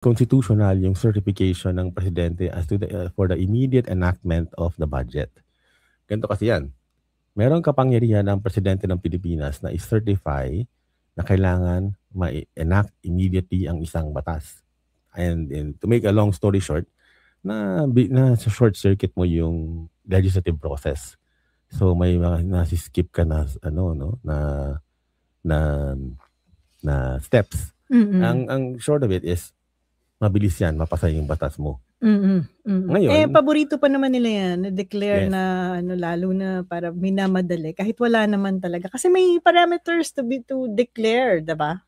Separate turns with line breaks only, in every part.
constitutional yung certification ng presidente as to for the immediate enactment of the budget. Ganito kasi yan. Merong kapangyarihan ng presidente ng Pilipinas na i-certify na kailangan ma-enact immediately ang isang batas. And to make a long story short, na sa short circuit mo yung legislative process. So may mga nasi-skip ka na na steps. Ang short of it is mabilis yan, mapasa yung batas mo.
Ngayon, paborito pa naman nila yan, na-declare na lalo na para minamadali kahit wala naman talaga. Kasi may parameters to declare, diba?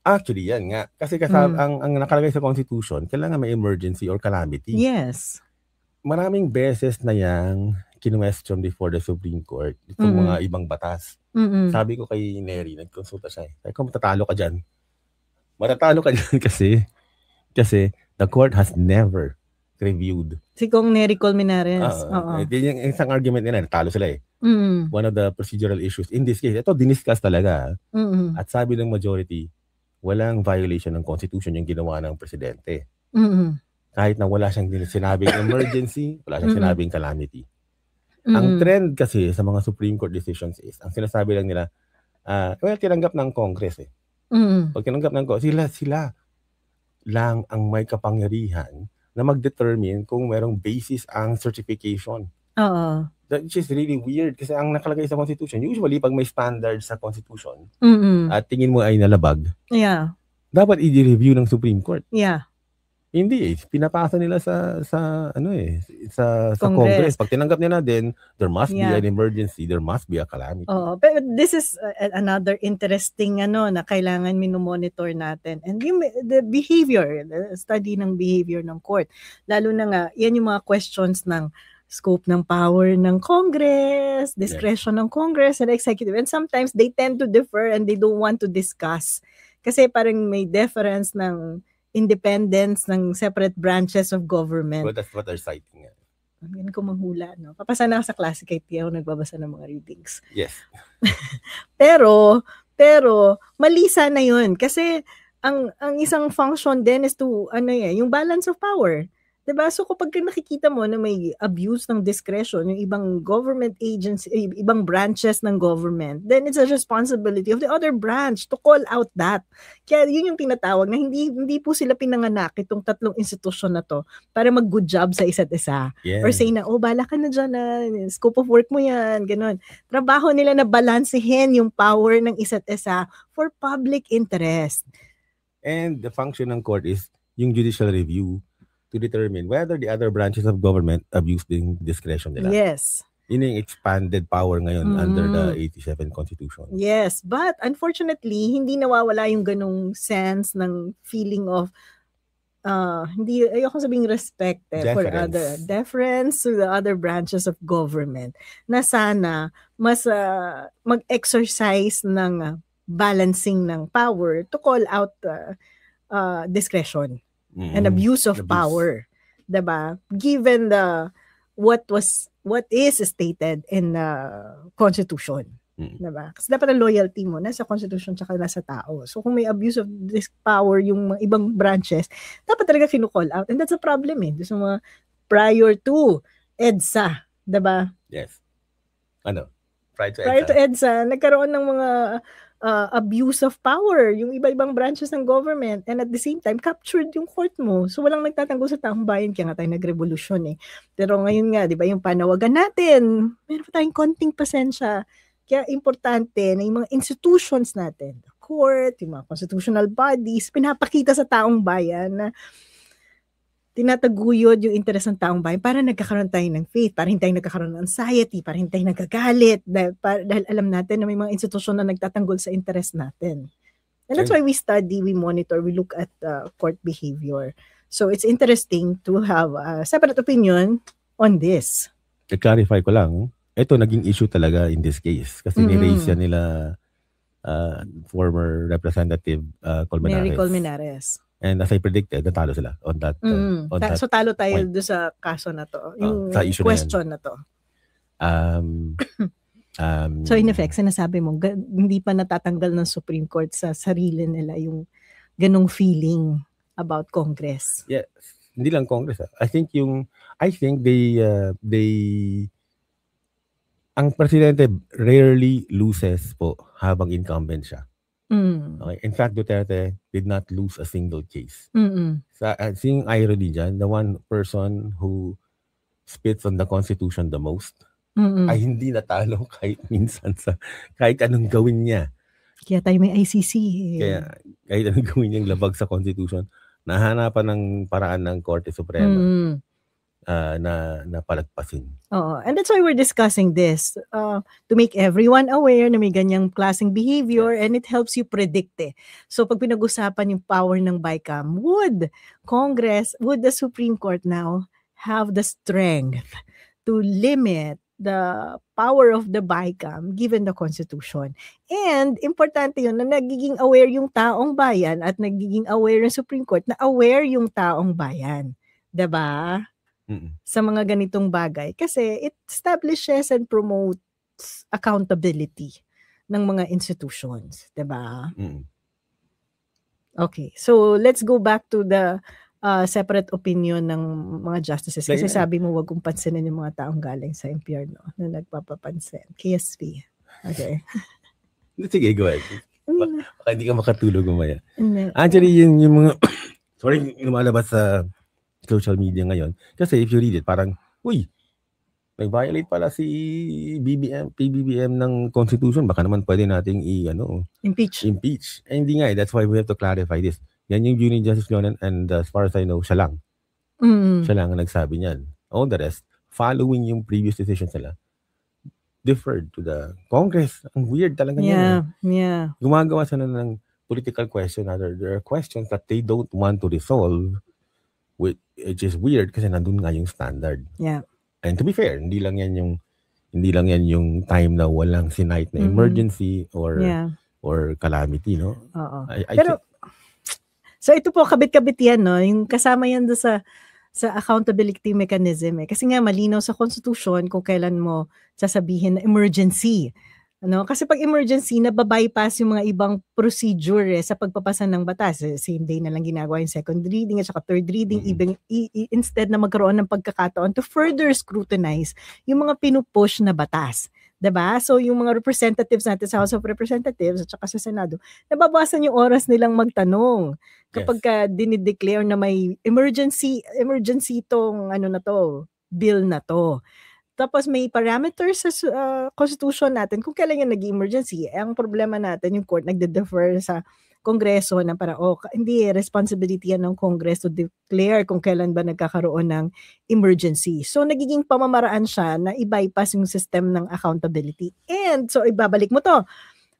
Actually, yan nga. Kasi ang nakalagay sa Constitution, kailangan may emergency or calamity.
Yes.
Maraming beses na yang kinwestiyon before the Supreme Court itong mga ibang batas. Sabi ko kay Neri, nagkonsulta siya. Sabi ko, matatalo ka dyan. Matatalo ka dyan kasi the court has never reviewed.
Si Kong Neri Colmenares.
Yung isang argument nila, natalo sila eh. One of the procedural issues in this case, ito diniscuss talaga. At sabi ng majority, walang violation ng Constitution yung ginawa ng presidente. Kahit na wala siyang sinabing emergency, wala siyang sinabing calamity. Ang trend kasi sa mga Supreme Court decisions is, ang sinasabi lang nila, tinanggap ng Congress eh. Pag tinanggap ng Congress, sila lang ang may kapangyarihan na mag-determine kung merong basis ang certification. Which is really weird kasi ang nakalagay sa Constitution, usually pag may standard sa Constitution at tingin mo ay nalabag, dapat i-review ng Supreme Court. Hindi eh. Pinapasa nila sa Congress. Pag tinanggap nila, then there must be an emergency, there must be a calamity.
But this is another interesting na kailangan minomonitor natin. And the behavior, the study ng behavior ng court. Lalo na nga, yan yung mga questions ng scope ng power ng Congress, discretion ng Congress and executive. And sometimes they tend to differ and they don't want to discuss. Kasi parang may deference ng independence ng separate branches of government.
Well, that's what they're citing.
Yan ko manghula, no? Papasa na ako sa classic kahit di ako nagbabasa ng mga readings.
Yes.
pero, mali sana yun. Kasi, ang isang function din is to, yung balance of power. Diba? So kapag nakikita mo na may abuse ng discretion, yung ibang government agency, ibang branches ng government, then it's a responsibility of the other branch to call out that. Kaya yun yung tinatawag na hindi po sila pinanganak itong tatlong institusyon na to para mag-good job sa isa't isa.
Yeah.
Or say na, bala ka na dyan, scope of work mo yan, ganun. Trabaho nila na balansehin yung power ng isa't isa for public interest.
And the function ng court is yung judicial review to determine whether the other branches of government abuse the discretion nila.
Yes.
Yun yung expanded power ngayon under the 87 Constitution.
Yes, but unfortunately, hindi nawawala yung ganong sense ng feeling of ayoko sabing respect for other deference to the other branches of government na sana mas mag-exercise ng balancing ng power to call out discretion. And abuse of power, diba? Given what is stated in the Constitution, diba? Kasi dapat ang loyalty mo nasa Constitution tsaka nasa tao. So kung may abuse of this power yung ibang branches, dapat talaga kinu-call out, and that's a problem eh. Sa mga prior to EDSA, diba?
Yes. Prior
to EDSA, nagkaroon ng mga abuse of power, yung iba-ibang branches ng government, and at the same time, captured yung court mo. So, walang nagtatanggol sa taong bayan, kaya nga tayo nagrevolusyon eh. Pero ngayon nga, di ba, yung panawagan natin, meron pa tayong konting pasensya. Kaya importante na yung mga institutions natin, the court, yung mga constitutional bodies, pinapakita sa taong bayan na tinataguyod yung interes ng taong bayan para nagkakaroon tayo ng faith, para hindi tayo nagkakaroon ng anxiety, para hindi tayo nagagalit, dahil alam natin na may mga institusyon na nagtatanggol sa interes natin. And that's why we study, we monitor, we look at court behavior. So it's interesting to have a separate opinion on this.
I-clarify ko lang, ito naging issue talaga in this case kasi ni-raise yan nila former Representative Colmenares.
Mary Colmenares.
And as I predicted, natalo sila on that.
So talo tayo doon sa kaso na to. Yung
sa issue
question na to. So in effect, sinasabi mo, hindi pa natatanggal ng Supreme Court sa sarili nila yung ganong feeling about Congress.
Yeah, hindi lang Congress. I think ang presidente rarely loses po habang incumbent siya. Okay? In fact, Duterte did not lose a single case. Seeing irony dyan, the one person who spits on the Constitution the most ay hindi natalo kahit minsan kahit anong gawin niya.
Kaya tayo may ICC.
Kaya kahit anong gawin niyang labag sa Constitution, nahanapan ng paraan ng Korte Suprema na palagpasin.
And that's why we're discussing this, to make everyone aware na may ganyang klaseng behavior, and it helps you predict So pag pinag-usapan yung power ng BICAM, would the Supreme Court now have the strength to limit the power of the BICAM given the Constitution? And importante yun na nagiging aware yung taong bayan at nagiging aware ng Supreme Court na aware yung taong bayan. Diba? Sa mga ganitong bagay. Kasi it establishes and promotes accountability ng mga institutions. Diba? Okay. So let's go back to the separate opinion ng mga justices. Kasi sabi mo, wag kong pansinin yung mga taong galing sa impyerno na nagpapapansin. KSP. Okay.
Sige, go ahead. Baka hindi ka makatulog mamaya. Actually, yung mga lumalabas sa social media ngayon. Kasi if you read it, parang, nag-violate pala si PBBM ng Constitution. Baka naman pwede nating impeach. Hindi nga. That's why we have to clarify this. Yan yung view ni Justice Jonan, and as far as I know, siya lang. Siya lang ang nagsabi niyan. All the rest, following yung previous decisions nila, deferred to the Congress. Ang weird talaga niya.
Yeah.
Gumagawa sila ng political question. There are questions that they don't want to resolve, which is weird kasi nandun nga yung standard.
Yeah.
And to be fair, hindi lang yan yung time na walang sinight na emergency or calamity, no?
Pero so ito po, kabit-kabit yan, no? Yung kasama yan doon sa accountability mechanism. Kasi nga malinaw sa Constitution kung kailan mo sasabihin na emergency. Kasi pag emergency, nababypass yung mga ibang procedure sa pagpapasa ng batas. Same day na lang ginagawa yung second reading at saka third reading, instead na magkaroon ng pagkakataon to further scrutinize yung mga pinupush na batas. Diba? So yung mga representatives natin sa House of Representatives at saka sa Senado, nababawasan yung oras nilang magtanong kapag dinideclare na may emergency tong bill na to. Tapos may parameters sa Constitution natin kung kailan yung nag-emergency. Ang problema natin, yung court nagde-defer sa Kongreso na para hindi responsibility yan ng Congress to declare kung kailan ba nagkakaroon ng emergency. So nagiging pamamaraan siya na i-bypass yung system ng accountability. And so ibabalik mo to.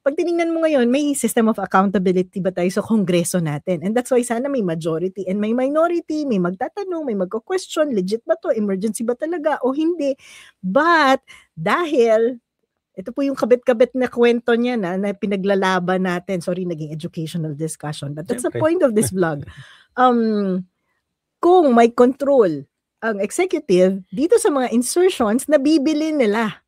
Pag tinignan mo ngayon, may system of accountability ba tayo sa Kongreso natin? And that's why sana may majority and may minority, may magtatanong, may magko-question, legit ba to? Emergency ba talaga o hindi? But dahil ito po yung kabit-kabit na kwento niya na pinaglalaban natin. Sorry, naging educational discussion. But that's the point of this vlog. Kung may control ang executive dito sa mga insertions na bibili nila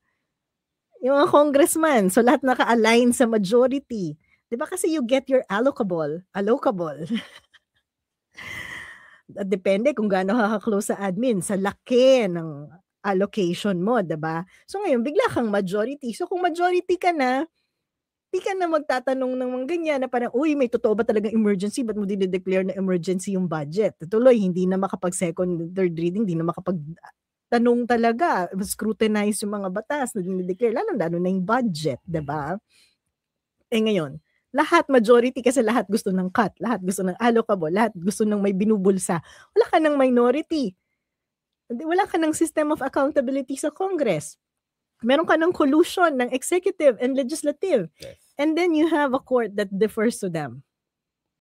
yung mga congressman. So lahat naka-align sa majority. 'Di ba kasi you get your allocable. Depende kung gaano ka-close sa admin, sa laki ng allocation mo, 'di ba? So ngayon bigla kang majority. So kung majority ka na, di ka na magtatanong ng mga ganyan na parang, may totoo ba talagang emergency? Ba't mo dinideclare na emergency yung budget? Tuloy, hindi na makapag-second, third reading, hindi na makapag-tanong talaga, scrutinize yung mga batas na dinideclare, lalo na yung budget, diba? Ngayon, lahat majority kasi lahat gusto ng cut, lahat gusto ng allocable, lahat gusto ng may binubulsa. Wala ka ng minority. Wala ka ng system of accountability sa Congress. Meron ka ng collusion ng executive and legislative.
Yes.
And then you have a court that defers to them.